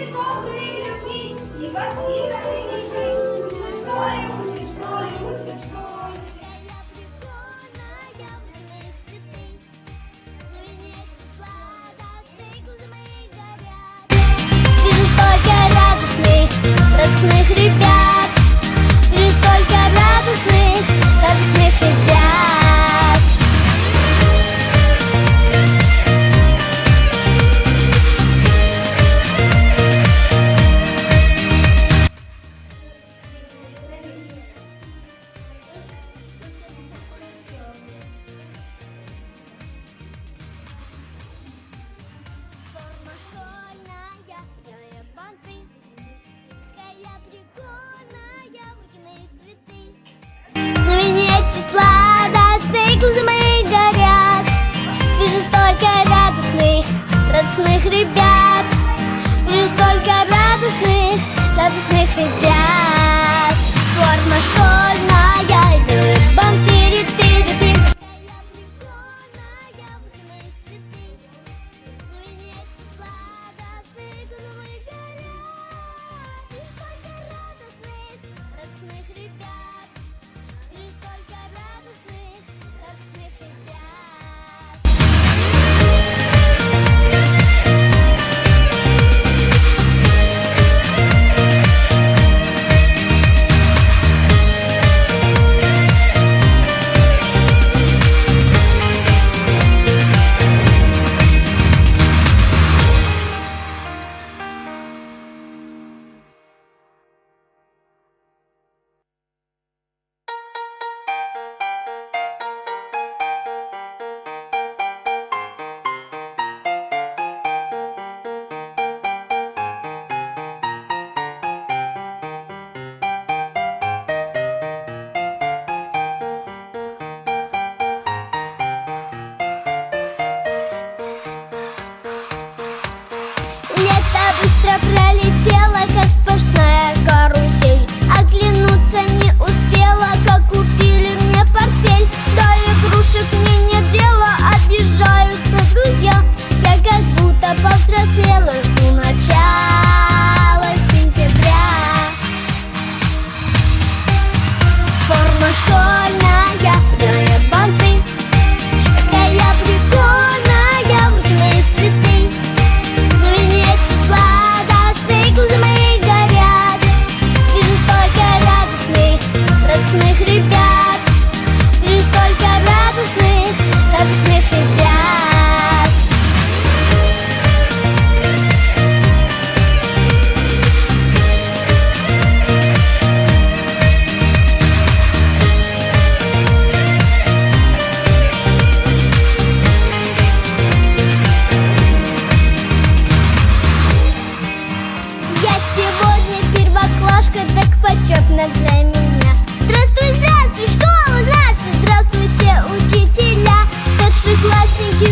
доброй любви и воспитанной души. Учит в школе, учит в школе, учит в школе. Вижу столько радостных ребят. Вижу столько радостных ребят. Форма школьная, белые банты, такая прикольная, в руки мои цветы. На венец сладостных глаза мои горят. Вижу столько радостных ребят. Вижу столько радостных ребят. Форма школьная, белые банты, ряды. Быстро пролетела, как сплошная карусель. Оглянуться не успела, как купили мне портфель. До игрушек мне нет дела, обижаются друзья. Я как будто повзрослела, жду начала сентября. Форма школьная, белые банты, такая прикольная, в руки мои цветы. На венец глаза мои горят. Вижу столько радостных ребят. Вижу столько радостных ребят. Я сегодня первоклашка, так почетно для меня. Здравствуй, здравствуй, школа наша, здравствуйте, учителя, старшеклассники.